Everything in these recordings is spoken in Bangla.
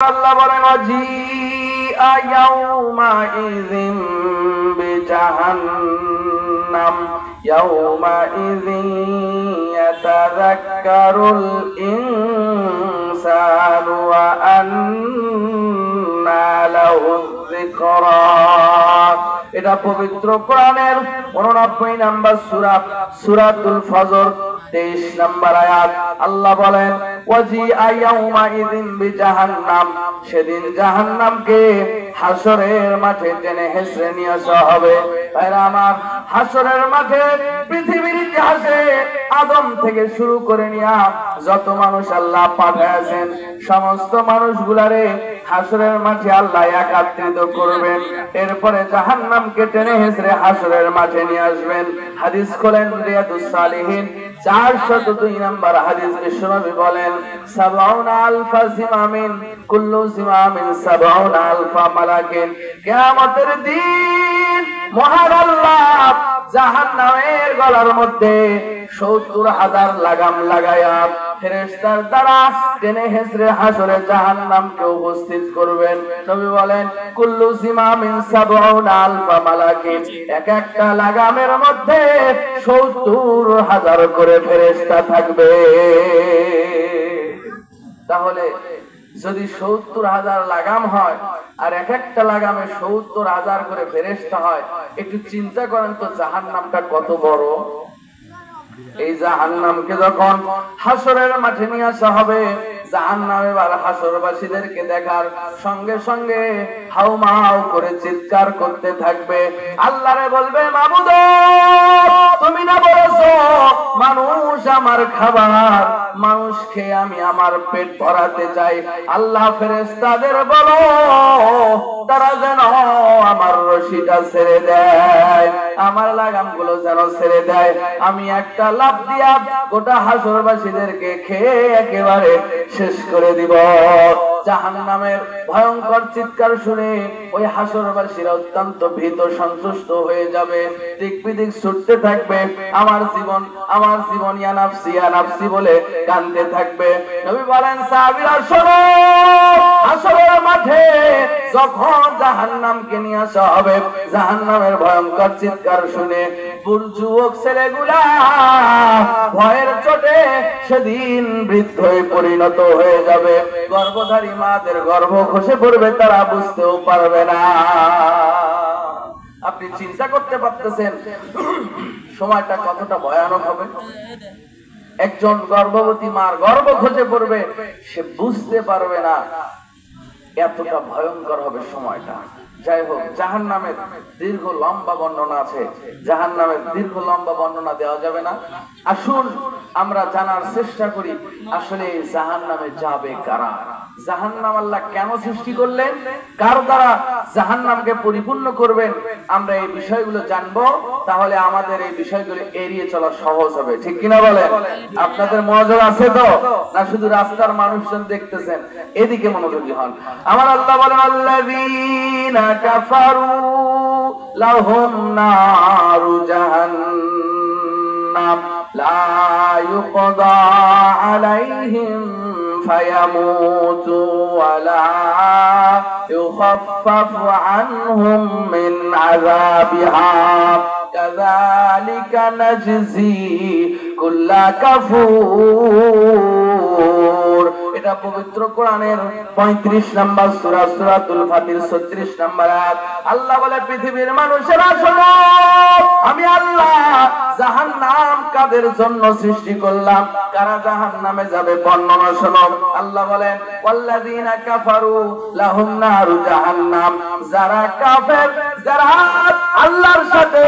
আল্লাহ বলেন ওয়াজিআ ইয়াউমাইযিন বিজাহান্নাম ইয়াউমাইযিন ইয়াতাযাক্কারুল ইনসানু ওয়া আন্না লাহুয যিকরা। এটা পবিত্র কোরআনের 89 নম্বর সূরা সূরাতুল ফজর 23 নম্বর আয়াত। আল্লাহ বলেন ওয়াজিআ ইয়াউমাইযিন বিজাহান্নাম, সেদিন জাহান্নামকে হাসরের মাঠে টেনে হেঁচড়ে নিয়ে আসা হবে। ভাইরা আমার, হাসরের মাঠে পৃথিবীর ইতিহাসে আদম থেকে শুরু করে নিয়া যত মানুষ আল্লাহ পাঠাইছেন সমস্ত মানুষগুলারে হাসরের মাঠে আল্লাহ একত্রিত করবেন। এরপরে জাহান্নামকে টেনে হেঁচড়ে হাসরের মাঠে নিয়ে আসবেন। হাদিস খোলেন রিয়াদুস সালিহিন 402 নম্বর হাদিস। বিশ্বনবী বলেন ৭০ আলফা জিমামিন কুল্লু জিমামিন ৭০ আলফা মালাকিন। কিয়ামতের দিন মহান আল্লাহ জাহান্নামের গলার মধ্যে ৭০,০০০ লাগাম লাগায়া ফেরেশতার দ্বারা টেনে হেঁচড়ে হাসরে জাহান্নামকে উপস্থিত করবেন। নবী বলেন কুল্লু জিমামিন ৭০ আলফা মালাকিন, এক একটা লাগামের মধ্যে ৭০,০০০ করে ফেরেশতা থাকবে। তাহলে যদি ৭০,০০০ লাগাম হয় আর এক একটা লাগামে ৭০,০০০ করে ফেরেশতা হয়, একটু চিন্তা করেন তো জাহান্নামটা কত বড়। এই জাহান্নামকে যখন হাসরের মাঠে নিয়ে আসা হবে, জাহান্নাম এবার হাসরবাসীদেরকে দেখার সঙ্গে সঙ্গে হাউমাউ করে চিৎকার করতে থাকবে। আল্লাহরে বলবে মাবুদ তুমি না বলেছো মানুষ আমার খাবার, মানুষ খেয়ে আমি আমার পেট ভরাতে চাই। আল্লাহ ফেরেশতাদের বলো তারা যেন আমার রশিটা ছেড়ে দেয়, আমার লাগামগুলো যেন ছেড়ে দেয়। আমি একটা লাফ দিয়া গোটা হাসরবাসীদেরকে খেয়ে একেবারে শেষ করে দিব। জাহান্নামের ভয়ঙ্কর চিৎকার শুনে ওই হাসরবাসীরা অত্যন্ত ভীত সন্তুষ্ট হয়ে যাবে, দিক বিদিক ছুটতে থাকবে, আমার জীবন আমার জীবন ইয়া নাফসি ইয়া নাফসি বলে কাঁদতে থাকবে। নবী বলেন সাহাবীরা শোনো, হাসরের মাঠে যখন জাহান্নামকে নিয়ে আসা হবে, জাহান্নামের ভয়ঙ্কর চিৎকার শুনে যুবক ছেলেগুলা ভয়ের চোটে সেদিন বৃদ্ধ হয়ে পরিণত হয়ে যাবে। গর্ভধারী মাদের গর্ভ খসে পড়বে, তারা বুঝতেও পারবে না। আপনি চিন্তা করতে পারতেছেন সময়টা কতটা ভয়ানক হবে। একজন গর্ভবতী মার গর্ভ খসে পড়বে, সে বুঝতে পারবে না, এতটা ভয়ঙ্কর হবে সময়টা। যাই হোক, জাহান্নামের দীর্ঘ লম্বা বর্ণনা আছে, জাহান্নামের দীর্ঘ লম্বা বর্ণনা দেওয়া যাবে না। আসুন আমরা জানার চেষ্টা করি আসলে জাহান্নামে যাবে কারা, জাহান্নাম আল্লাহ কেন সৃষ্টি করলেন, কার দ্বারা জাহান্নামকে পরিপূর্ণ করবেন। আমরা এই বিষয়গুলো জানবো, তাহলে আমাদের এই বিষয়গুলো এড়িয়ে চলা সহজ হবে। ঠিক কিনা বলেন? আপনাদের মনোযোগ আছে তো, না শুধু রাস্তার মানুষজন দেখতেছেন? এদিকে মনোযোগী হন। আমার আল্লাহ বলেন আল্লাযীনা কাফারু লাহুম নারু জাহান্নাম লা ইউকদা আলাইহিম ফায়ামুতু ওয়া লা ইউখাফফাফু আনহুম মিন আযাবিহা কাযালিকা নাজজি কুল্লা কাফুর। এটা পবিত্র কোরআনের 35 নম্বর সূরা সূরাতুল ফাতির 36 নম্বর আয়াত। আল্লাহ বলে পৃথিবীর মানুষেরা শোনো, আমি আল্লাহ জাহান্নাম কাদের জন্য সৃষ্টি করলাম, কারা জাহান্নামে যাবে বর্ণনা শোনো। আল্লাহ বলেন ওয়াল্লাযীনা কাফারু লাহুম নারু জাহান্নাম, যারা কাফের, যারা আল্লাহর সাথে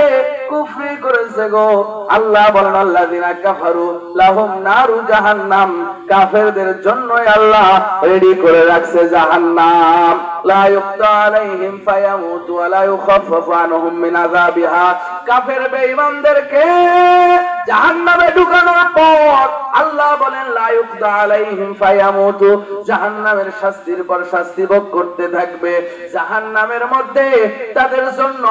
কুফরি করেছে গো, আল্লাহ বলেন আল্লাযীনা কাফারু লাহুম নারু জাহান্নাম, কাফেরদের জন্যই আল্লাহ রেডি করে রাখছে জাহান্নাম। লা ইউকদা আলাইহিম ফায়ামুতু ওয়া লা ইউখাফফাফু আনহুম মিন আযাবিহা, কাফের বেঈমানদেরকে জাহান্নামে ঢুকানোর পর আল্লাহ বলেন লা ইউকদা আলাইহিম ফায়ামুতু, জাহান্নামের শাস্তির পর শাস্তি ভোগ করতে থাকবে। জাহান্নামের মধ্যে তাদের জন্য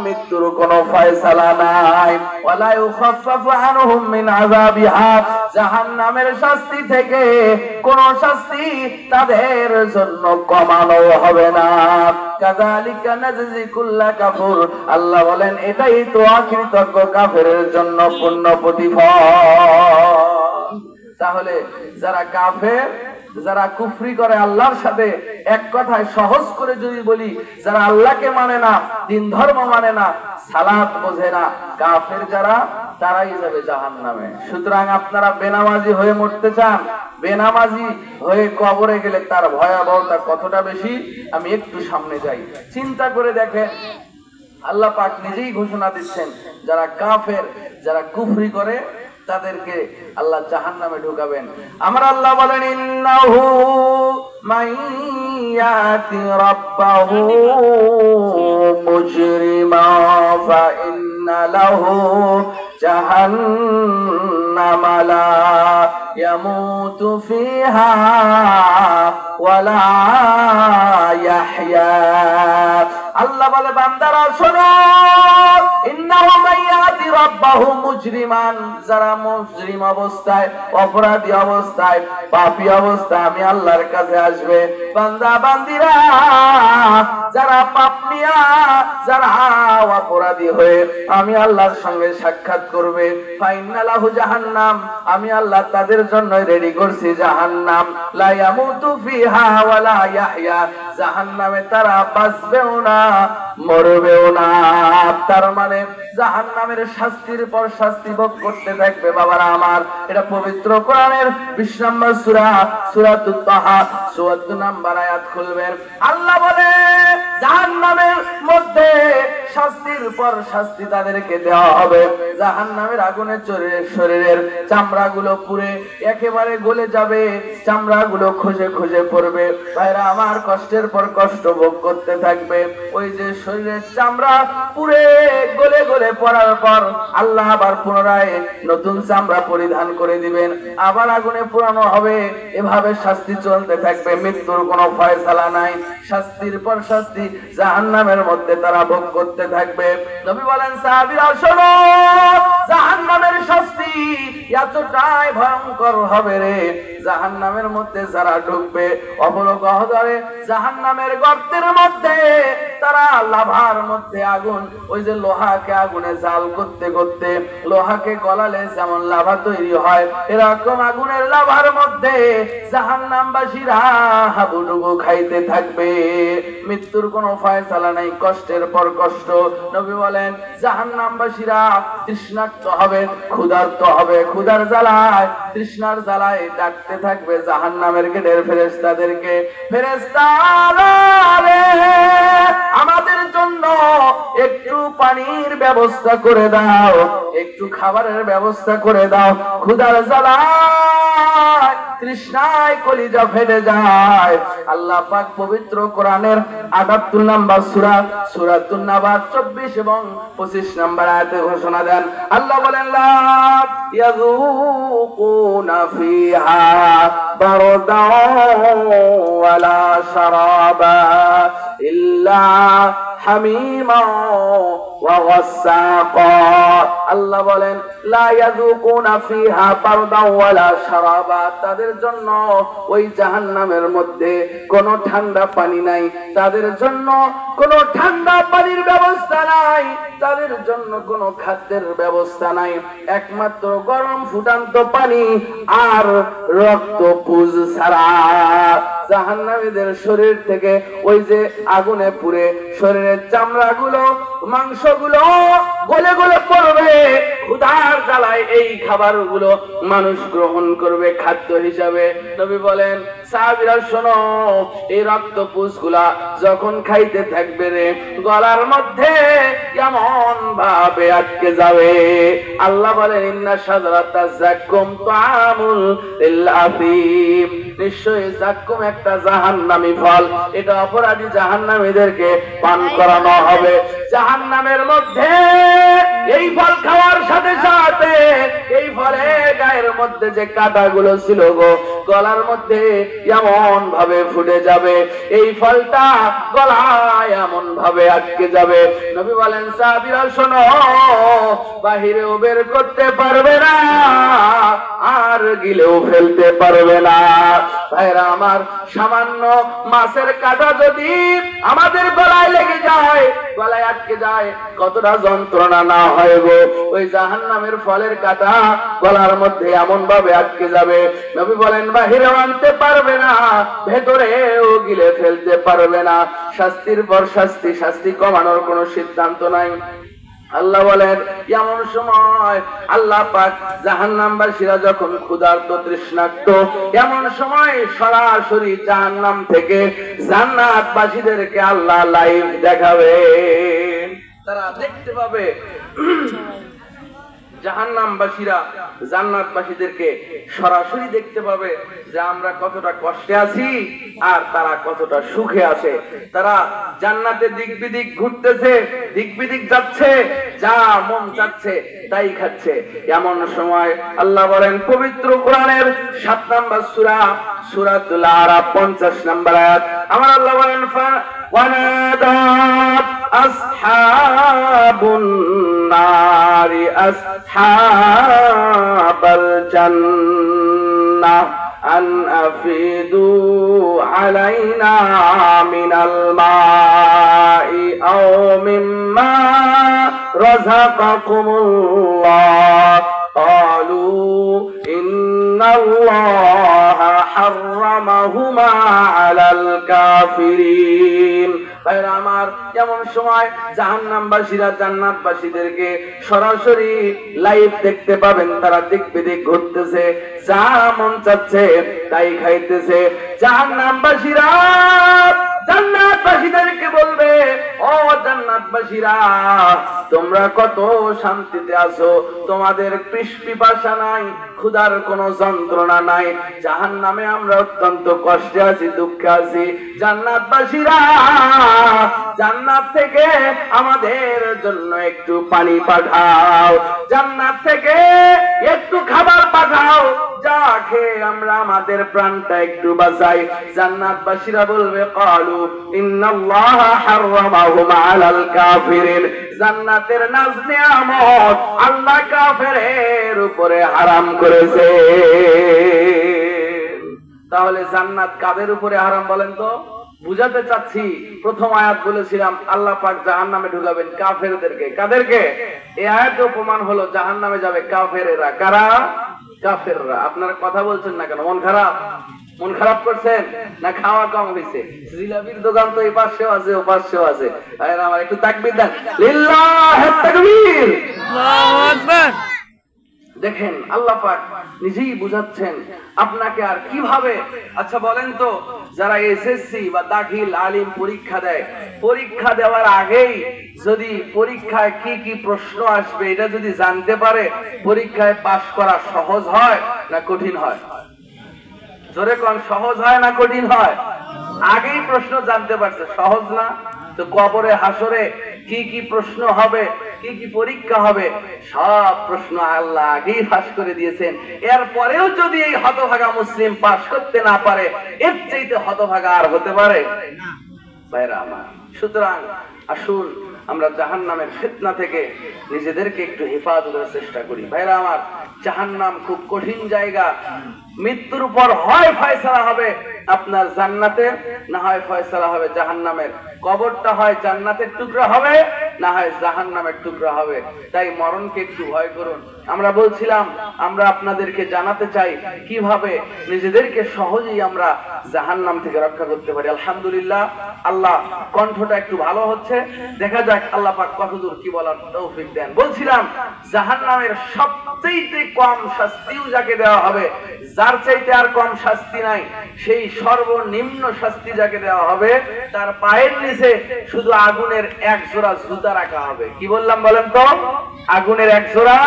মৃত্যুর কোনো ফয়সালা ফয়সালা নাই। ওয়ালা ইউখাফফাফু আনহুম মিন আযাবিহা, জাহান্নামের শাস্তি থেকে কোন শাস্তি তাদের জন্য কমানো হবে না। কাযালিকা নাজজি কুল্লা কাফুর, আল্লাহ বলেন এটাই তো অকৃতজ্ঞ কাফেরের জন্য পূর্ণ প্রতিফল। তাহলে যারা কাফের, যারা কুফরি করে আল্লাহর সাথে, এক কথায় সহজ করে যদি বলি, যারা আল্লাহকে মানে না, দিন ধর্ম মানে না, সালাত বোঝে না, কাফের যারা, তারাই যাবে জাহান্নামে। সুতরাং আপনারা বেনামাজি হয়ে মরতে চান? বেনামাজি হয়ে কবরে গেলে তার ভয়াবহতা কতটা বেশি আমি একটু সামনে যাই, চিন্তা করে দেখেন। আল্লাহ পাক নিজেই ঘোষণা দিচ্ছেন, যারা কাফের, যারা কুফরি করে তাদেরকে আল্লাহ জাহান্নামে ঢুকাবেন। আমার আল্লাহ বলেন, ইন্নাহু মাইয়াতি রাব্বাহু মুজরিমা ফা ইন্না লাহু জাহান্নামা লা ইয়ামুতু ফিহা ওয়া লা ইয়াহইয়া। আল্লাহ বলে, বান্দারা শোনো, ইন্নাহু মাইয়াতি রাব্বাহু মুজরিমান, যারা মুজরিম অবস্থায়, অপরাধী অবস্থায়, পাপী অবস্থায় আমি আল্লাহর কাছে আসবে। বান্দা বান্দিরা যারা পাপ নিয়া, যারা অপরাধী হয়ে আমি আল্লাহর সঙ্গে সাক্ষাৎ করবে, ফাইন্না লাহু জাহান্নাম, আমি আল্লাহ তাদের জন্য রেডি করছি জাহান্নাম, লা ইয়ামুতু ফিহা ওয়া লা ইয়াহইয়া, জাহান্নামে তারা বাঁচবেও না, মরবেও না। তার মানে জাহান্নামের শাস্তির পর শাস্তি ভোগ করতে থাকবে। বাবারা আমার, এটা পবিত্র কোরআনের 20 নম্বর সূরা, সূরাতুত তাহা 74 নম্বর আয়াত খুলবেন। আল্লাহ বলে, জাহান্নামের মধ্যে শাস্তির পর শাস্তি তাদেরকে দেওয়া হবে। জাহান্নামের আগুনে শরীরের চামড়াগুলো পুড়ে একেবারে গলে যাবে, চামড়াগুলো খসে খসে পড়বে। ভাইরা আমার, কষ্টের পর কষ্ট ভোগ করতে থাকবে। ওই যে শরীরের চামড়া পুড়ে গলে গলে পড়ার পর আল্লাহ আবার পুনরায় নতুন চামড়া পরিধান করে দিবেন, আবার আগুনে পোড়ানো হবে। এভাবে শাস্তি চলতে থাকবে, মৃত্যুর কোনো ফয়সালা নাই। শাস্তির পর শাস্তি জাহান্নামের মধ্যে তারা ভোগ করতে থাকবে। নবী বলেন, সাহাবীরা শোনো, জাহান্নামের শাস্তি এতটাই ভয়ঙ্কর হবে রে, জাহান্নামের মধ্যে যারা ঢুকবে অপলক অহদরে জাহান্নামের গর্তের মধ্যে, তারা লাভার মধ্যে আগুন, ওই যে লোহাকে আগুনে জাল করতে করতে লোহাকে গলালে যেমন লাভা তৈরি হয়, এরকম আগুনের লাভার মধ্যে জাহান্নামবাসীরা হাবুডুবু খাইতে থাকবে। মৃত্যুর কোনো ফয়সালা নাই, কষ্টের পর কষ্ট। নবী বলেন, জাহান্নামবাসীরা তৃষ্ণার্ত হবে, ক্ষুধার্ত হবে, ক্ষুধার জ্বালায়, তৃষ্ণার জ্বালায় ডাকতে থাকবে জাহান্নামের গেটের ফেরেশতাদেরকে, ফেরেশতারা রে, আমাদের জন্য একটু পানির ব্যবস্থা করে দাও, একটু খাবারের ব্যবস্থা করে দাও। ক্ষুধার জ্বালায়, তৃষ্ণায় কলিজা ফেটে যায়। আল্লাহ পাক পবিত্র কোরআনের ৭৮ নম্বর সূরা, সূরাতুন নাবা ২৪ এবং ২৫ নম্বর আয়াতে ঘোষণা দেন। আল্লাহ বলেন, লা ইয়াযুকুনা ফিহা বারদাও ওয়ালা শারাবা ইল্লা হামিমা ওয়া গাসসাকা। আল্লাহ বলেন, লা ইয়াযুকুনা ফিহা বারদাও ওয়ালা শারাবা, তাদের জন্য ওই জাহান্নামের মধ্যে কোনো ঠান্ডা পানি নাই, তাদের জন্য কোনো ঠান্ডা পানির ব্যবস্থা নাই, তাদের জন্য কোনো খাদ্যের ব্যবস্থা নাই, একমাত্র গরম ফুটান্ত পানি আর রক্ত পুজ ছাড়া। জাহান্নামীদের শরীর থেকে ওই যে আগুনে পুড়ে শরীরের চামড়াগুলো, মাংসগুলো গলে গলে পড়বে। ক্ষুধার জ্বালায় এই খাবারগুলো মানুষ গ্রহণ করবে খাদ্য হিসাবে। নবী বলেন, সাহাবীরা শোনো, এই রক্ত পুষগুলা যখন খাইতে থাকবে রে, গলার মধ্যে কেমন ভাবে আটকে যাবে। আল্লাহ বলেন, ইন্না শাজারাতা যাক্কুম তাআমুল লিল আফিম, নিশ্চয়ই যাক্কুম একটা জাহান্নামী ফল, এটা অপরাধী জাহান্নামীদেরকে পান করানো হবে। জাহান্নামের মধ্যে এই ফল খাওয়ার সাথে সাথে এই ফলে গায়ের মধ্যে যে কাঁটাগুলো ছিল গো গলার মধ্যে এমন ভাবে ফুটে যাবে, এই ফলটা গলায় এমন ভাবে আটকে যাবে। নবী বলেন সাহাবীরা শোনো, বাহিরেও বের করতে পারবে না আর গিলেও ফেলতে পারবে না। ভাইরা আমার, সামান্য মাছের কাঁটা যদি আমাদের গলায় লেগে যায়, গলায় আটকে যায়, কতটা যন্ত্রণা না হয় গো। ওই জাহান্নামের ফলের কাঁটা গলার মধ্যে এমন ভাবে আটকে যাবে, নবী বলেন বাহিরেও আনতে পারবে না, ভেতরেও গিলে ফেলতে পারবে না। শাস্তির পর শাস্তি, শাস্তি কমানোর কোনো সিদ্ধান্ত নাই। আল্লাহ বলেন এমন সময় আল্লাহ পাক জাহান্নামবাসীরা যখন ক্ষুধার্ত তৃষ্ণার্ত, এমন সময় সরাসরি জাহান্নাম থেকে জান্নাতবাসীদেরকে আল্লাহ লাইভ দেখাবে। তারা দেখতে পাবে জাহান্নামবাসীরা জান্নাতবাসীদেরকে সরাসরি দেখতে পাবে যে আমরা কতটা কষ্টে আছি আর তারা কতটা সুখে আছে। তারা জান্নাতে দিক বিদিক ঘুরতেছে, দিক বিদিক যাচ্ছে, যা মন চাচ্ছে তাই খাচ্ছে। এমন সময় আল্লাহ বলেন পবিত্র কোরআনের 7 নম্বর সূরা সূরাতুল আরাফ 50 নম্বর আয়াত, আমার আল্লাহ বলেন ওয়ানাদা আসহাবুন নারি আসহাবাল জান্নাহ আন আফিদু আলাইনা মিনাল মাই আও মিম্মা রাযাকাকুমুল্লাহ ক্বালু ইন্নাল্লাহা হাররামাহুমা আলাল কাফিরিন। ভাইরা আমার, এমন সময় জাহান্নামবাসীরা জান্নাতবাসীদেরকে সরাসরি লাইভ দেখতে পাবেন। তারা দিক বিদিক ঘুরতেছে, যা মন চাচ্ছে তাই খাইতেছে। জাহান্নামবাসীরা জান্নাতবাসীদেরকে বলবে, ও জান্নাতবাসীরা তোমরা কত শান্তিতে আছো, তোমাদের পিপাসা নাই, ক্ষুধার কোনো যন্ত্রণা নাই। জাহান্নামে আমরা অত্যন্ত কষ্টে আছি, দুঃখে আছি। জান্নাতবাসীরা জান্নাত থেকে আমাদের জন্য একটু পানি পাঠাও, জান্নাত থেকে একটু খাবার পাঠাও, যা খেয়ে আমরা আমাদের প্রাণটা একটু বাঁচাই। জান্নাতবাসীরা বলবে ক্বালু ইন্নাল্লাহা হাররামাহুমা আলাল কাফিরিন, জান্নাতের নাজ নিয়ামত আল্লাহ কাফেরের উপরে হারাম করেছে। তাহলে জান্নাত কাদের উপরে হারাম বলেন তো? বুঝাতে চাচ্ছি, প্রথম আয়াত বলেছিলাম আল্লাহ পাক জাহান্নামে ঢুকাবেন কাফেরদেরকে। কাদেরকে? এই আয়াতে প্রমাণ হলো জাহান্নামে যাবে কাফেরেরা। কারা? কাফেররা। আপনারা কথা বলছেন না কেন? মন খারাপ? মন খারাপ করছেন না খাওয়া কম হয়েছে? জিলাপির দোকান তো এই পাশেও আছে, ও পাশেও আছে। আমার একটু তাকবীর দেন, লিল্লাহি তাকবীর, আল্লাহু আকবার। দেখেন আল্লাহ পাক নিজেই বুঝাচ্ছেন আপনাকে আর কিভাবে। আচ্ছা বলেন তো, যারা এসএসসি বা দাখিল আলিম পরীক্ষা দেয়, পরীক্ষা দেওয়ার আগেই যদি পরীক্ষায় কি কি প্রশ্ন আসবে এটা যদি জানতে পারে, পরীক্ষায় পাশ করা সহজ হয় না কঠিন হয়? জোরে কোন, সহজ হয় না কঠিন হয়? আগেই প্রশ্ন জানতে পারছে, সহজ না? তো কবরে হাসরে কি কি প্রশ্ন হবে, কি কি পরীক্ষা হবে, সব প্রশ্ন আল্লাহ আগেই ফাঁস করে দিয়েছেন। এরপরেও যদি এই হতভাগা মুসলিম পাশ করতে না পারে, এর চাইতে হতভাগা আর হতে পারে? ভাইরা আমার, সুতরাং আসুন আমরা জাহান্নামের ফিতনা থেকে নিজেদেরকে একটু হেফাজতের চেষ্টা করি। ভাইরা আমার, জাহান্নাম খুব কঠিন জায়গা। মৃত্যুর পর হয় ফয়সালা হবে আপনার জান্নাতে, না হয় ফয়সালা হবে জাহান্নামের। কবরটা হয় জান্নাতের টুকরা হবে, না হয় জাহান্নামের টুকরা হবে। তাই মরণকে একটু ভয় করুন। আমরা বলছিলাম, আমরা আপনাদেরকে জানাতে চাই কিভাবে নিজেদেরকে সহজেই আমরা জাহান্নাম থেকে রক্ষা করতে পারি। আলহামদুলিল্লাহ, আল্লাহ কণ্ঠটা একটু ভালো হচ্ছে। দেখা যাক আল্লাহ পাক কতদূর কি বলার তৌফিক দেন। বলছিলাম জাহান্নামের সবচেয়ে কম শাস্তিও যাকে দেওয়া হবে, যার চাইতে আর কম শাস্তি নাই, সেই সর্বনিম্ন শাস্তি যাকে দেওয়া হবে, তার পায়ের নিচে শুধু আগুনের এক জোড়া জুতা রাখা হবে। কি বললাম বলেন তো? আগুনের এক জোড়া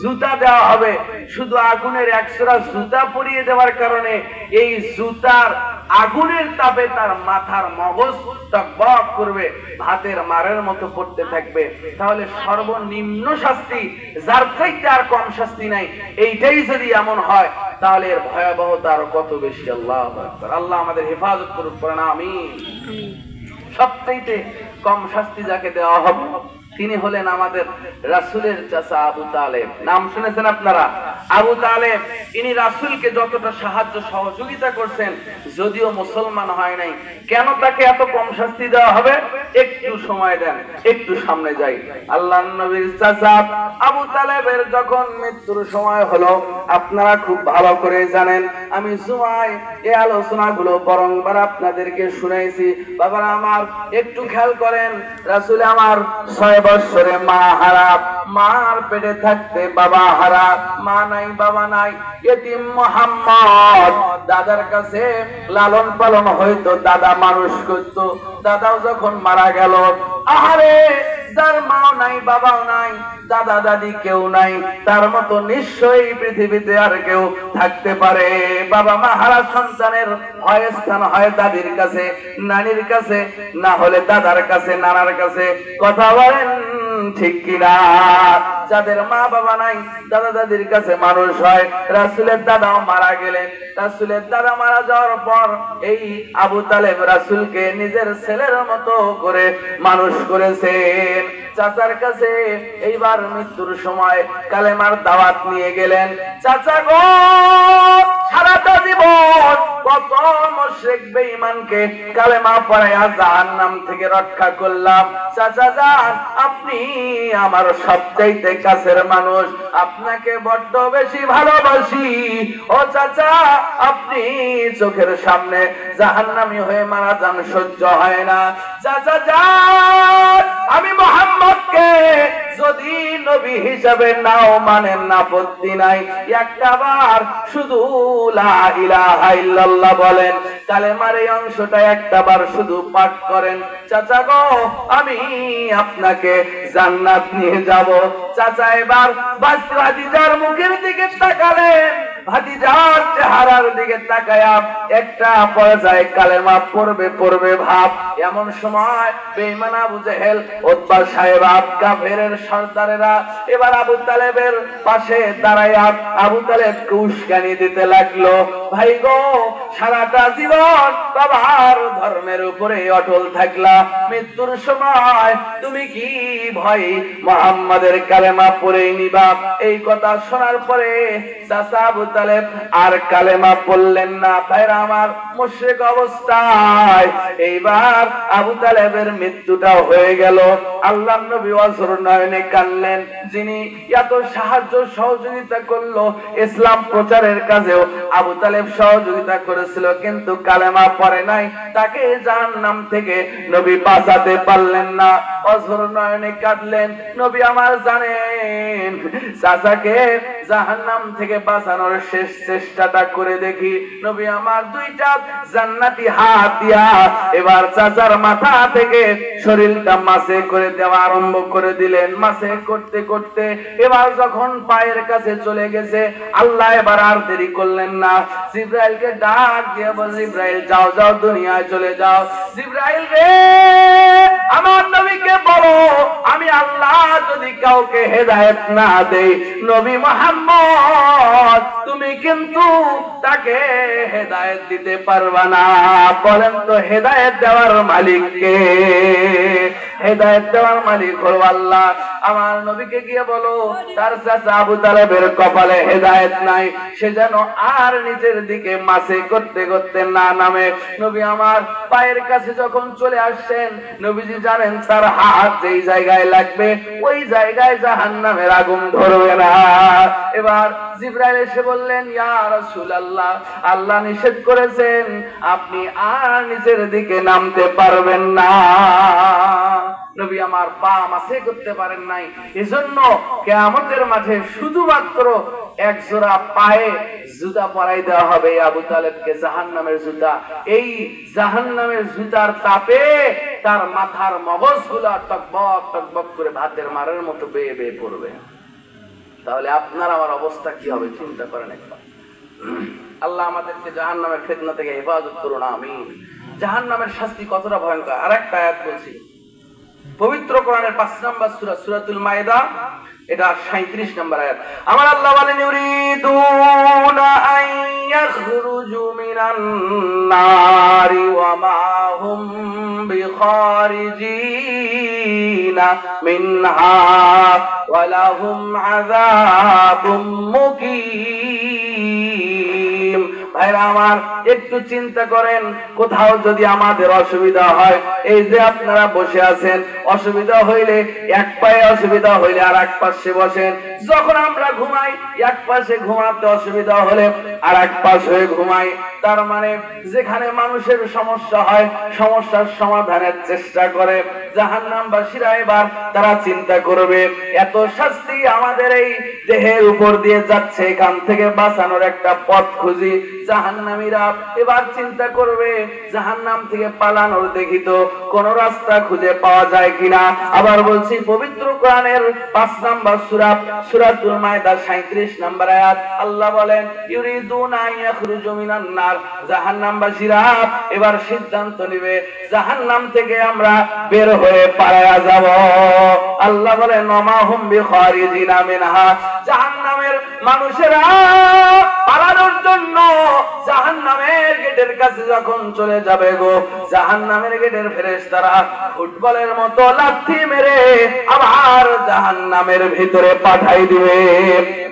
জুতা দেওয়া হবে। শুধু আগুনের এক জোড়া জুতা পরিয়ে দেওয়ার কারণে এই জুতার আগুনের তাপে তার মাথার মগজ টকবক করবে, ভাতের মারের মতো পড়তে থাকবে। তাহলে সর্বনিম্ন শাস্তি, যার চাইতে আর কম শাস্তি নাই, এইটাই যদি এমন হয় তাহলে এর ভয়াবহতা আরো কত বেশি। আল্লাহু আকবার। আল্লাহ আমাদের হেফাজত করুক, পড়েন আমিন। সবচাইতে কম শাস্তি যাকে দেওয়া হবে তিনি হলেন আমাদের রাসূলের চাচা আবু তালেব। নাম শুনেছেন আপনারা? আবু তালেব, ইনি রাসূলকে যতটা সাহায্য সহযোগিতা করছেন, যদিও মুসলমান হয় নাই। কেন তাকে এত কম শাস্তি দেওয়া হবে? একটু সময় দেন, একটু সামনে যাই। আল্লাহর নবীর চাচা আবু তালেবের যখন মৃত্যুর সময় হলো, আপনারা খুব ভালো করে জানেন, আমি জুমায় এই আলোচনাগুলো বরংবার আপনাদেরকে শুনাইছি। বাবারা আমার, একটু খেয়াল করেন, রাসূল আমার 6 বছরে মা হারা, মার পেটে থাকতে বাবা হারা, মা নাই বাবা নাই, এতিম মুহাম্মদ দাদার কাছে লালন পালন হইতো, দাদা মানুষ করত। দাদাও যখন মারা গেল, আহারে, যার মাও নাই বাবাও নাই, দাদা দাদি কেউ নাই, তার মতো নিশ্চয়ই পৃথিবীতে আর কেউ থাকতে পারে। বাবা মা হারা সন্তানের হয় স্থান হয় দাদির কাছে, নানির কাছে, না হলে দাদার কাছে, নানার কাছে। কথা বলেন ঠিক কিনা? যাদের মা বাবা নাই, দাদা দাদির কাছে মানুষ হয়। রাসূলের দাদাও মারা গেলেন। রাসূলের দাদা মারা যাওয়ার পর এই আবু তালেব রাসূলকে নিজের ছেলের মতো করে মানুষ করেছেন। চাচার কাছে এইবার মৃত্যুর সময় কালেমার দাওয়াত নিয়ে গেলেন। চাচা গো, সারাটা জীবন কত মুশরিক বেঈমানকে কালেমা পড়ায়া জাহান্নাম থেকে রক্ষা করলাম। চাচা যান, আপনি আমার সবচাইতে কাছের মানুষ, আপনাকে বড্ড বেশি ভালোবাসি। ও চাচা, আপনি চোখের সামনে জাহান্নামী হয়ে মারা যান, সহ্য হয় না। চাচা যান, আমি মুহাম্মদকে যদি নবী হিসাবে নাও মানেন, আপত্তি নাই, একটাবার শুধু লা ইলাহা ইল্লাল্লাহ বলেন, কালেমার এই অংশটা একটাবার শুধু পাঠ করেন। চাচা গো, আমি আপনাকে জান্নাত নিয়ে যাব। চাচা এবার ভাতিজার মুখের দিকে তাকালেন, ভাতিজার চেহারার দিকে তাকায়া একটা পর্যায়ে কালেমা পড়বে ভাব। এমন সময় বেঈমান আবু জেহেল, উতবা সাহেব, কাফেরের সর্দারেরা এবার আবু তালেবের পাশে দাঁড়ায়া আবু তালেবকে উস্কানি দিতে লাগলো। ভাই গো, সারাটা জীবন বাবার ধর্মের উপরে অটল থাকলা, মৃত্যুর সময় তুমি কি ভয় মুহাম্মাদের কালেমা পড়েই নিবা? এই কথা শোনার পরে চাচা আবু তালেব আর কালেমা পড়লেন না। ভাইরা আমার, মুশরিক অবস্থায় এইবার আবু তালেবের মৃত্যুটা হয়ে গেল। আল্লাহর নবী অঝর নয়নে কাঁদলেন। যিনি এত সাহায্য সহযোগিতা করলো ইসলাম প্রচারের কাজেও, আবু তালেব সহযোগিতা করেছিল, কিন্তু কালেমা পড়ে নাই, তাকে জাহান্নাম থেকে নবী বাঁচাতে পারলেন না। অঝর নয়নে কাঁদলেন। নবী আমার জানেন, চাচাকে জাহান্নাম থেকে বাঁচানোর শেষ চেষ্টাটা করে দেখি। নবী আমার দুইটা জান্নাতি হাত দিয়া এবার চাচার মাথা থেকে শরীরটা মাসে করে দেওয়া আরম্ভ করে দিলেন। মাসে করতে করতে এবার যখন পায়ের কাছে চলে গেছে, আল্লাহ এবার আর দেরি করলেন না, জিবরাইলকে ডাক দিয়ে বলে, জিবরাইল যাও যাও, দুনিয়ায় চলে যাও। জিবরাইল রে, আমার নবীকে বলো, আমি আল্লাহ যদি কাউকে হেদায়েত না দেই, নবী মুহাম্মদ তুমি কিন্তু তাকে হেদায়েত দিতে পারবা না। বলেন তো, হেদায়েত দেওয়ার মালিক কে? হেদায়েত দেওয়ার মালিক হলো আল্লাহ। আমার নবীকে গিয়ে বলো, তার চাচা আবু তালেবের কপালে হেদায়েত নাই, সে যেন আর নিচের দিকে মাসে করতে করতে না নামে। নবী আমার পায়ের কাছে যখন চলে আসছেন, নবীজি জানেন তার হাত যেই জায়গায় লাগবে ওই জায়গায় জাহান্নামের আগুন ধরবে না। এবার জিবরাইল এসে বললেন, ইয়া রাসূলুল্লাহ, আল্লাহ নিষেধ করেছেন, আপনি আর নিচের দিকে নামতে পারবেন না। নবী আমার পা মাসে করতে পারেন নাই, এজন্য কিয়ামতের মাঠে শুধুমাত্র এক জোড়া পায়ে জুতা পরাই দেওয়া হবে আবু তালেবকে, জাহান্নামের জুতা। এই জাহান্নামের জুতার তাপে তার মাথার মগজগুলো টকবক টকবক করে ভাতের মারের মতো বেয়ে বেয়ে পড়বে। তাহলে আপনার আমার অবস্থা কি হবে চিন্তা করেন একবার। আল্লাহ আমাদেরকে জাহান্নামের ফিতনা থেকে হেফাজত করুন, আমিন। জাহান্নামের শাস্তি কতটা ভয়ঙ্কর আরেকটা আয়াত বলছি। পবিত্র কোরআনের 5 নম্বর সূরা সূরাতুল মায়েদা, এটা 37 নম্বর আয়াত। আমার আল্লাহ বলেন ইউরিদুনা আন ইয়াখরুজু মিনান নারি ওয়া মা হুম বিখারিজিনা মিনহা ওয়া লাহুম আযাবুম মুকিম। ভাইরা আমার, একটু চিন্তা করেন, কোথাও যদি আমাদের অসুবিধা হয়, এই যে আপনারা বসে আছেন, অসুবিধা হইলে এক পায়ে অসুবিধা হইলে আর এক পাশে বসেন। যখন আমরা ঘুমাই, এক পাশে ঘুমাতে অসুবিধা হলে আর এক পাশে হয়ে ঘুমাই। তার মানে যেখানে মানুষের সমস্যা হয়, সমস্যার সমাধানের চেষ্টা করে। জাহান্নামবাসীরা এবার তারা চিন্তা করবে, এত শাস্তি আমাদের এই দেহের উপর দিয়ে যাচ্ছে, এখান থেকে বাঁচানোর একটা পথ খুঁজি। জাহান্নামীরা এবার চিন্তা করবে, জাহান্নাম থেকে পালানোর দেখি তো কোন রাস্তা খুঁজে পাওয়া যায় কিনা। আবার বলছি, পবিত্র কোরআনের 5 নম্বর সূরা সূরাতুল মায়েদা 37 নম্বর আয়াত, আল্লাহ বলেন ইউরিদুনা ইয়াখরুজু মিনান নার। জাহান্নামবাসীরা এবার সিদ্ধান্ত নেবে, জাহান্নাম থেকে আমরা বের হয়ে পালায়া যাব। আল্লাহ বলেন ওমা হুম বিখারিজিনা মিনহা। জাহান্নামের মানুষেরা পালানোর জন্য জাহান্নামের গেটের কাছে যখন চলে যাবে গো, জাহান্নামের গেটের ফেরেশতারা ফুটবলের মতো লাথি মেরে আবার জাহান্নামের ভিতরে পাঠাই দিবে।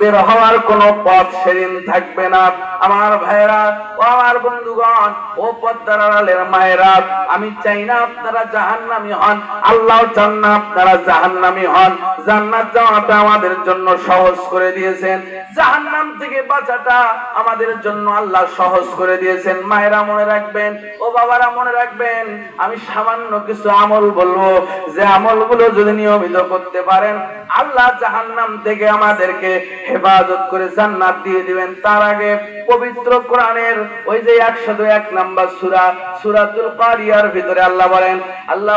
বের হওয়ার কোনো পথ সেদিন থাকবে না। আমার ভাইরা ও আমার বন্ধুগণ, ও পর্দার আড়ালের মায়েরা, আমি চাই না আপনারা জাহান্নামী হন, আল্লাহ চান না আপনারা জাহান্নামী হন। জান্নাত যাওয়াটা আমাদের জন্য সহজ করে দিয়েছেন, জাহান্নাম থেকে বাঁচাটা আমাদের জন্য আল্লাহ সহজ করে দিয়েছেন। মায়েরা মনে রাখবেন, ও বাবারা মনে রাখবেন, আমি সামান্য কিছু আমল বলবো, যে আমলগুলো যদি নিয়মিত করতে পারেন, আল্লাহ জাহান্নাম থেকে আমাদেরকে হেফাজত করে জান্নাত দিয়ে দিবেন। তার আগে পবিত্র কোরআনের ওই যে 101 নম্বর সূরা সূরাতুল কারিয়ার ভিতরে আল্লাহ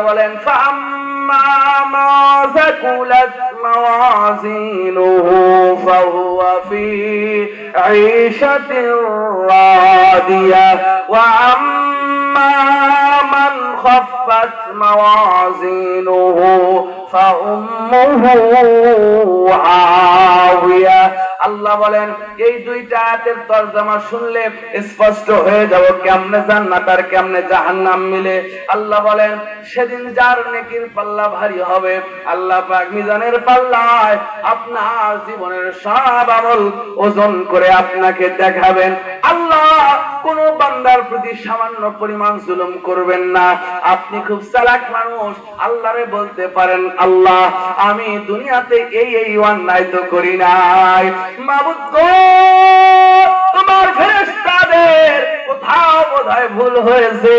বলেন فأما ما ثقلت موازينه فهو في عيشة راضية وأما من خفت موازينه فأمه هاوية। আল্লাহ বলেন এই দুইটা আয়াতের তরজমা শুনলে স্পষ্ট হয়ে যাবে কেমনে জান্নাত আর কেমনে জাহান্নাম মিলে। আল্লাহ বলেন সেদিন যার নেকির পাল্লা ভারী হবে, আল্লাহ পাক মিজানের পাল্লায় আপনার জীবনের সব আমল ওজন করে আপনাকে দেখাবেন। আল্লাহ কোন বান্দার প্রতি সামান্য পরিমাণ জুলুম করবেন না। আপনি খুব চালাক মানুষ, আল্লাহরে বলতে পারেন, আল্লাহ আমি দুনিয়াতে এই অন্যায় তো করি নাই, মাবুদ গো তোমার ফেরেশতাদের কোথাও বোধহয় ভুল হয়েছে,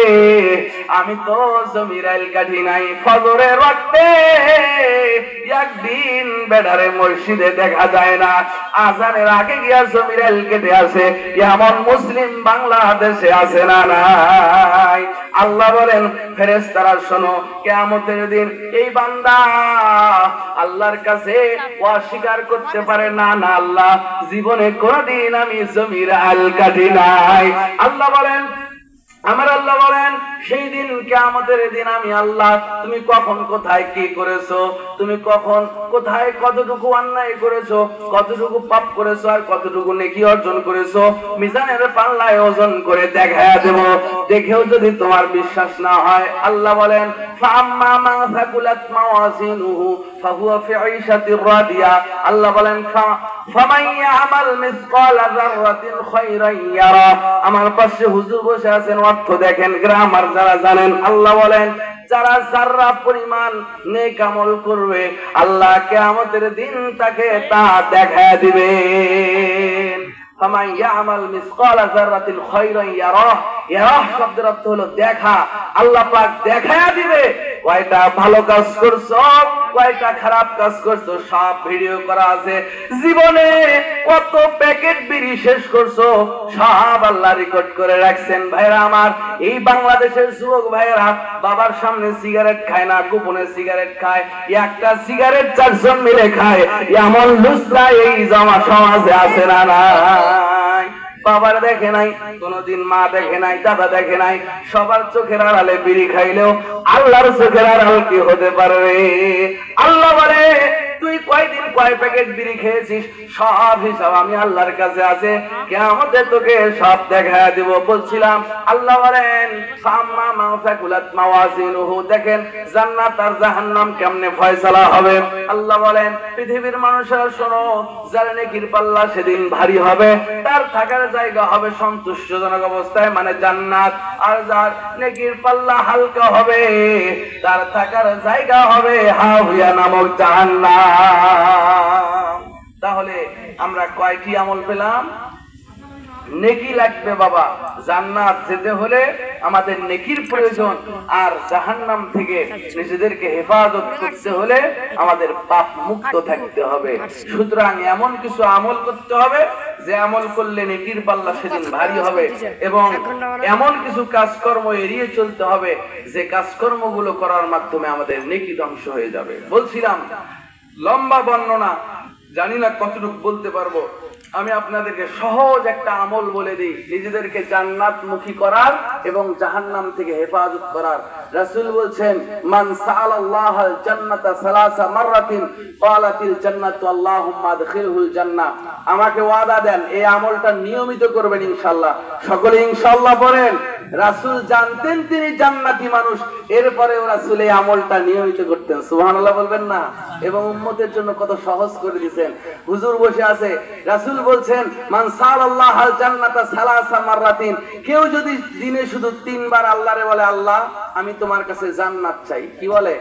আমি তো জমির আইল কাটি নাই, ফজরের ওয়াক্তে একদিন বেড়ারে মসজিদে দেখা যায় না, আজানের আগে গিয়া জমির আইল কেটে আসে, এমন মুসলিম বাংলাদেশে আছে না নাই? আল্লাহ বলেন ফেরেশতারা শোনো, কিয়ামতের দিন এই বান্দা আল্লাহর কাছে অস্বীকার করতে পারে না, না আল্লাহ জীবনে কোনদিন আমি জমির আল কাটি নাই। আল্লাহ বলেন, আমার আল্লাহ বলেন সেই দিন কিয়ামতের দিন আমি আল্লাহ তুমি কখন কোথায় কি করেছো, তুমি কখন কোথায় কতটুকু অন্যায় করেছো, কতটুকু পাপ করেছো আর কতটুকু নেকি অর্জন করেছো, মিজানের পাল্লায় ওজন করে দেখায়া দেব। দেখেও যদি তোমার বিশ্বাস না হয়, আল্লাহ বলেন ফাম্মা মান সাকুলাত মাওয়াজিনুহু ফাহুয়া ফি আইশাতির রাদিয়া। আল্লাহ বলেন ফামান ইয়ামাল মিসকালা যাররাতিন খায়রান ইয়ারা। আমার পাশে হুজুর বসে আছেন, অর্থ দেখেন, গ্রামার যারা জানেন। আল্লাহ বলেন যারা যারা পরিমাণ নেক আমল করবে, আল্লাহ কিয়ামতের দিন তাকে তা দেখায় দিবেন। ফামান ইয়ামাল মিসকালা যাররাতিন খায়রান ইয়ারা। ইয়ারা শব্দের অর্থ হলো দেখা, আল্লাহ পাক দেখায়া দিবে কয়টা ভালো কাজ করছো, কয়টা খারাপ কাজ করছো, সব ভিডিও করা আছে। জীবনে কত প্যাকেট বিড়ি শেষ করছো, সব আল্লাহ রেকর্ড করে রাখছেন। ভাইরা আমার, এই বাংলাদেশের যুবক ভাইরা বাবার সামনে সিগারেট খায় না, গোপনে সিগারেট খায়, একটা সিগারেট 4 জন মিলে খায়, এমন লুচরা এই সমাজে আছে না নাই? বাবার দেখে নাই, কোনদিন মা দেখে নাই, দাদা দেখে নাই, সবার চোখের আড়ালে বিড়ি খাইলেও আল্লাহর চোখের আড়াল কি হতে পারবে? আল্লাহ বলে তুই কয়দিন কয় প্যাকেট বিড়ি খেয়েছিস, সব হিসাব আমি আল্লাহর কাছে আছে, কিয়ামতে তোকে সব দেখায় দেব। বলছিলাম আল্লাহ বলেন ফাম্মা মান সাকুলাত মাওয়াজিনুহু, দেখেন জান্নাত আর জাহান্নাম কেমনে ফয়সালা হবে। আল্লাহ বলেন পৃথিবীর মানুষেরা শোনো, যার নেকির পাল্লা সেদিন ভারী হবে, তার থাকার জায়গা হবে সন্তুষ্টজনক অবস্থায়, মানে জান্নাত। আর যার নেকির পাল্লা হালকা হবে, তার থাকার জায়গা হবে হাওয়া নামক জাহান্নাম। তাহলে আমরা কয়টি আমল পেলাম? নেকি লাগবে বাবা, জান্নাত যেতে হলে আমাদের নেকির প্রয়োজন, আর জাহান্নাম থেকে নিজেদেরকে হেফাজত করতে হলে আমাদের পাপ মুক্ত থাকতে হবে। সুতরাং এমন কিছু আমল করতে হবে যে আমল করলে নেকির পাল্লা সেদিন ভারী হবে, এবং এমন কিছু কাজকর্ম এড়িয়ে চলতে হবে যে কাজকর্মগুলো করার মাধ্যমে আমাদের নেকি ধ্বংস হয়ে যাবে। বলছিলাম লম্বা বর্ণনা, জানি না কতটুকু বলতে পারবো। আমি আপনাদেরকে সহজ একটা আমল বলে দিই, নিজেদেরকে জান্নাতমুখী করার এবং জাহান্নাম থেকে হেফাজত করার। রাসূল বলছেন মান সাআলাল্লাহাল জান্নাতা সালাসা মাররাতিন ক্বালাতিল জান্নাতু আল্লাহুম্মা আদখিলহুল জান্নাহ। আমাকে ওয়াদা দেন এই আমলটা নিয়মিত করবেন ইনশাআল্লাহ। সকলে ইনশাআল্লাহ বলেন। রাসূল জানতেন তিনি জান্নাতি মানুষ, এরপরেও রাসূল এই আমলটা নিয়মিত করতেন। সুবহানাল্লাহ বলবেন না? এবং উম্মতের জন্য কত সহজ করে দিয়েছেন। হুজুর বসে আছে, রাসূল বলছেন মান সাআলাল্লাহাল জান্নাতা সালাসা মাররাতিন, কেউ যদি দিনে শুধু 3 বার আল্লাহরে বলে আল্লাহ আমি তোমার কাছে জান্নাত চাই, কি বলে?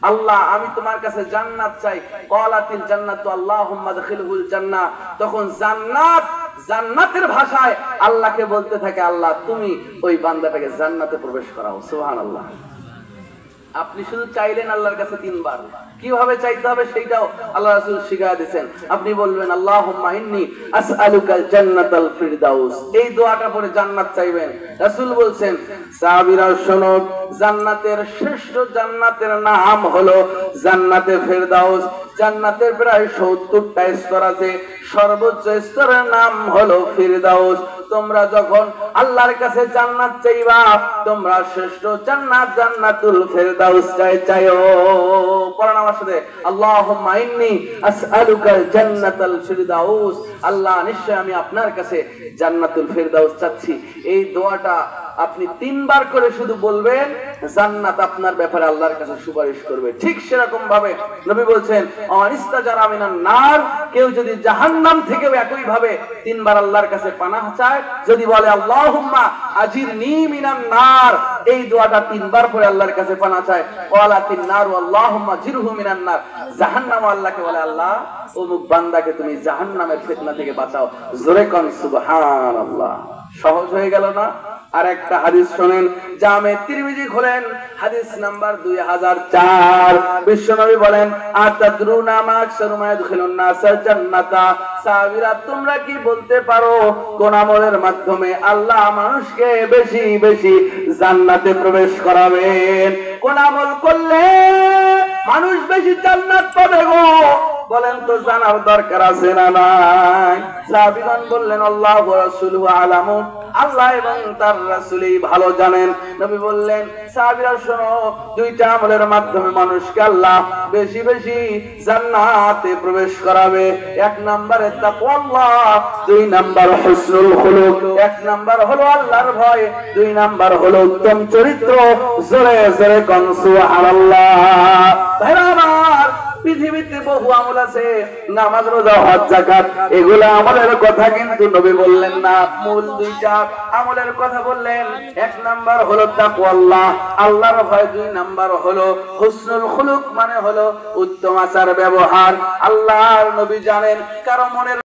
আল্লাহ আমি তোমার কাছে জান্নাত চাই, ক্বালাতিল জান্নাতু আল্লাহুম্মা আদখিলহুল জান্নাহ, তখন জান্নাত জান্নাতের ভাষায় আল্লাহকে বলতে থাকে আল্লাহ তুমি ওই বান্দাটাকে জান্নাতে প্রবেশ করাও। সুবহানাল্লাহ। আপনি শুধু চাইলেন আল্লাহর কাছে 3 বার, কিভাবে চাইতে হবে সেইটাও আল্লাহ রাসূল শিখিয়ে দিয়েছেন। আপনি বলবেন আল্লাহুম্মা ইন্নী আসআলুকাল জান্নাতাল ফিরদাউস, এই দোয়াটা পড়ে জান্নাত চাইবেন। রাসূল বলছেন সাহাবীরা শোনো, জান্নাতের শ্রেষ্ঠ জান্নাতের নাম হলো জান্নাতে ফিরদাউস। জান্নাতের প্রায় 70টা স্তর আছে, সর্বোচ্চ স্তরের নাম হলো ফিরদাউস। তোমরা যখন আল্লাহর কাছে জান্নাত চাইবা, তোমরা শ্রেষ্ঠ জান্নাত জান্নাতুল ফিরদাউস চাইও। পড়ান আমার সাথে আল্লাহুম্মা ইন্নী আসআলুকাল জান্নাতাল ফিরদাউস, আল্লাহ নিশ্চয় আমি আপনার কাছে জান্নাতুল ফিরদাউস চাচ্ছি। এই দোয়াটা আপনি 3 বার করে শুধু বলবেন, জান্নাত আপনার ব্যাপারে আল্লাহর কাছে সুপারিশ করবে। ঠিক সেরকম ভাবে নবী বলছেন অনিস্তাজারা মিনান নার, কেউ যদি জাহান্নাম থেকেও একই ভাবে 3 বার আল্লাহর কাছে পানাহ চায়, যদি বলে আল্লাহুম্মা আজিরনি মিনান নার, এই দোয়াটা 3 বার পরে আল্লাহর কাছে পানাহ চায়, ক্বালাতিন নার আল্লাহুম্মা জিরহু মিনান নার, জাহান্নাম আল্লাহকে বলে আল্লাহ অমুক বান্দাকে তুমি জাহান্নামের ফিতনা থেকে বাঁচাও। জোরে কোন সুবহানাল্লাহ। সহজ হয়ে গেল না? আর একটা হাদিস শুনেন, জামে তিরমিজি খোলেন, হাদিস নাম্বার 2004। বিশ্বনবী বলেন আতাদরুনা মা আকসারু মা ইয়াদখিলুন নাসাল জান্নাতা, সাহাবীরা তোমরা কি বলতে পারো কোন আমলের মাধ্যমে আল্লাহ মানুষকে বেশি বেশি জান্নাতে প্রবেশ করাবেন? কোন আমল করলে মানুষ বেশি জান্নাত পাবে গো? বলেন তো, জানার দরকার আছে না নাই? সাহাবীগণ বললেন আল্লাহু ওয়া রাসূলুহু আলামু, আল্লাহ এবং তার রাসূলই ভালো জানেন। নবী বললেন সাহাবীরা শোনো, 2টা আমলের মাধ্যমে মানুষকে আল্লাহ বেশি বেশি জান্নাতে প্রবেশ করাবে। 1 নম্বরে তাকওয়াল্লাহ, 2 নম্বর হুসনুল খুলুক। 1 নম্বর হলো আল্লাহর ভয়, 2 নম্বর হলো উত্তম চরিত্র। জোরে জোরে কোন সুবহানাল্লাহ। ভাইরা আমার, পৃথিবীতে বহু আমল আছে, নামাজ রোজা হজ যাকাত, এগুলা আমলের কথা কিন্তু নবী বললেন না। মূল 2টা আমলের কথা বললেন। 1 নাম্বার হলো তাকওয়াল্লাহ, আল্লাহর ভয়। 2 নাম্বার হলো হুসনুল খুলুক, মানে হলো উত্তম আচার ব্যবহার। আল্লাহর নবী জানেন কারো মনের